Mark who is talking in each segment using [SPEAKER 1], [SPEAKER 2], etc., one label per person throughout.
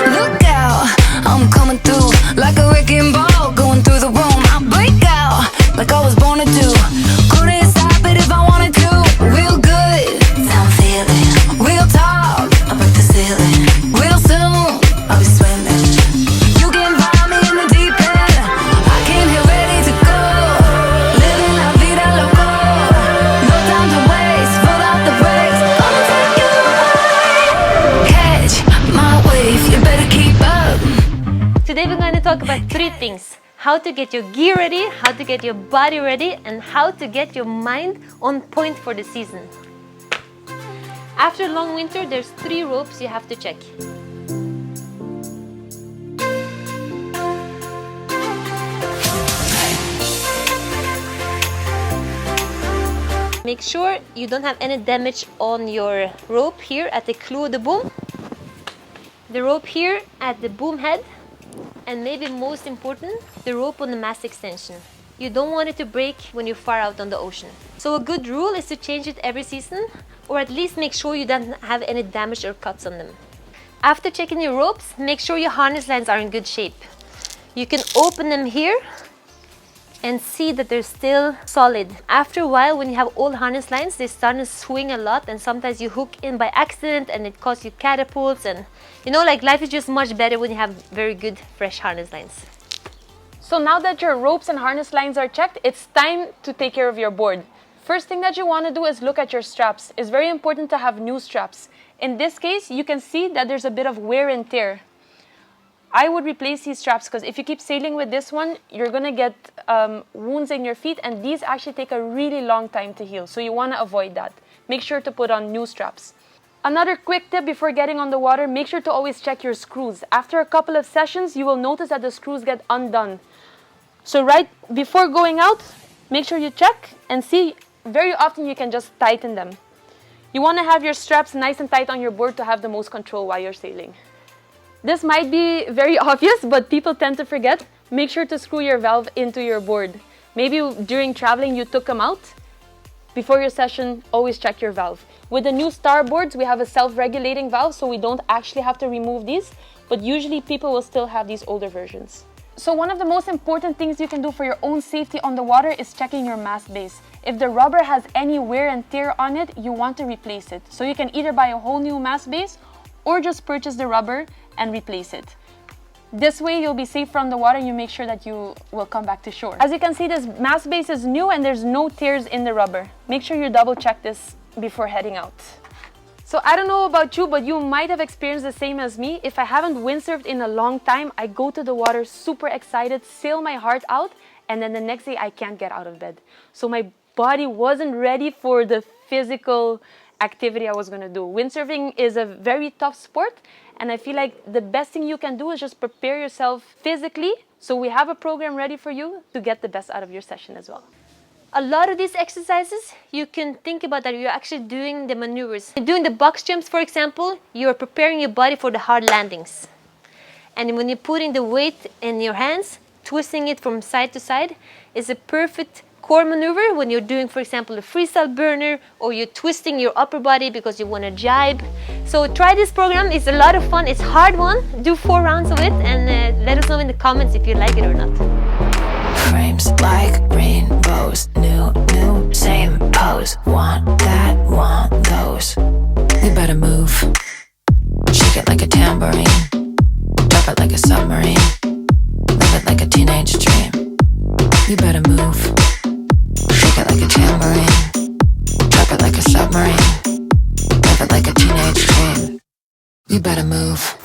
[SPEAKER 1] Look out, I'm coming through like a wrecking ball, going through the room. I break out like I was born to do. Couldn't stop it if I wanted to. Real good, I'm feeling. Real talk, I break the ceiling. Real soon, I'll be swimming. You can find me in the deep end. I came here ready to go. Living la vida loco. No time to waste, pull out the brakes. Gonna take you away. Catch my wave, you better keep up.
[SPEAKER 2] Today we're going to talk about 3 things. How to get your gear ready, how to get your body ready, and how to get your mind on point for the season. After a long winter, there's 3 ropes you have to check. Make sure you don't have any damage on your rope here at the clew of the boom, the rope here at the boom head, and maybe most important, the rope on the mast extension. You don't want it to break when you're far out on the ocean. So a good rule is to change it every season, or at least make sure you don't have any damage or cuts on them. After checking your ropes, make sure your harness lines are in good shape. You can open them here and see that they're still solid. After a while, when you have old harness lines, they start to swing a lot, and sometimes you hook in by accident and it causes you catapults, and you know, like, life is just much better when you have very good fresh harness lines.
[SPEAKER 3] So now that your ropes and harness lines are checked, it's time to take care of your board. First thing that you want to do is look at your straps. It's very important to have new straps. In this case, you can see that there's a bit of wear and tear. I would replace these straps because if you keep sailing with this one, you're going to get wounds in your feet, and these actually take a really long time to heal. So you want to avoid that. Make sure to put on new straps. Another quick tip before getting on the water, make sure to always check your screws. After a couple of sessions, you will notice that the screws get undone. So right before going out, make sure you check and see. Very often you can just tighten them. You want to have your straps nice and tight on your board to have the most control while you're sailing. This might be very obvious, but people tend to forget. Make sure to screw your valve into your board. Maybe during traveling you took them out. Before your session, always check your valve. With the new starboards, we have a self-regulating valve, so we don't actually have to remove these, but usually people will still have these older versions. So one of the most important things you can do for your own safety on the water is checking your mast base. If the rubber has any wear and tear on it, you want to replace it. So you can either buy a whole new mast base or just purchase the rubber and replace it. This way you'll be safe from the water and you make sure that you will come back to shore. As you can see, this mast base is new and there's no tears in the rubber. Make sure you double check this before heading out. So I don't know about you, but you might have experienced the same as me. If I haven't windsurfed in a long time, I go to the water super excited, sail my heart out, and then the next day I can't get out of bed. So my body wasn't ready for the physical activity I was going to do. Windsurfing is a very tough sport, and I feel like the best thing you can do is just prepare yourself physically. So we have a program ready for you to get the best out of your session as well. A lot of these exercises, you can think about that you're actually doing the maneuvers. Doing the box jumps, for example, you're preparing your body for the hard landings. And when you're putting the weight in your hands, twisting it from side to side is a perfect core maneuver when you're doing, for example, a freestyle burner, or you're twisting your upper body because you want to jibe. So try this program. It's a lot of fun. It's a hard one. Do 4 rounds of it, and let us know in the comments if you like it or not.
[SPEAKER 1] Frames like rainbows, new, same pose. Want that, want those. You better move. Shake it like a tambourine. Drop it like a submarine. Live it like a teenage dream. You better move. Shake it like a tambourine. Drop it like a submarine. Live it like a teenage dream. You better move.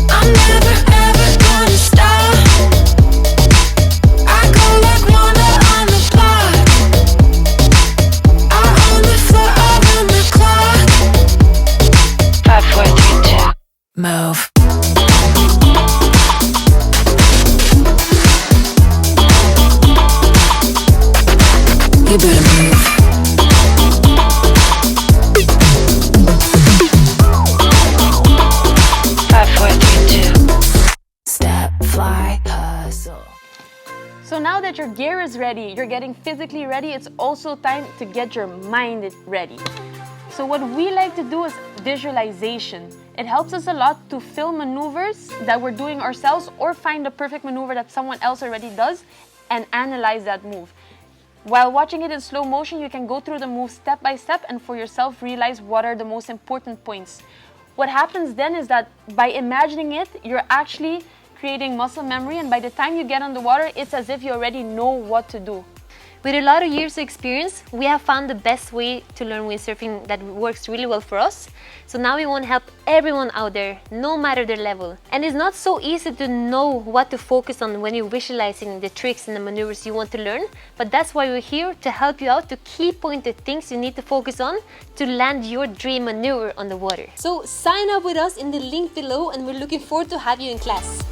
[SPEAKER 1] I'm never ever gonna stop. I go like Wanda on the block. I own the floor, I run the clock. 5, 4, 3, 2. Move. You better move. 5, 4, 3, 2. Step, fly, hustle.
[SPEAKER 3] So now that your gear is ready, you're getting physically ready, it's also time to get your mind ready. So what we like to do is visualization. It helps us a lot to film maneuvers that we're doing ourselves or find the perfect maneuver that someone else already does and analyze that move. While watching it in slow motion, you can go through the move step by step and for yourself realize what are the most important points. What happens then is that by imagining it, you're actually creating muscle memory, and by the time you get on the water, it's as if you already know what to do.
[SPEAKER 2] With a lot of years of experience, we have found the best way to learn windsurfing that works really well for us. So now we want to help everyone out there, no matter their level. And it's not so easy to know what to focus on when you're visualizing the tricks and the maneuvers you want to learn, but that's why we're here to help you out to key point the things you need to focus on to land your dream maneuver on the water. So sign up with us in the link below, and we're looking forward to have you in class.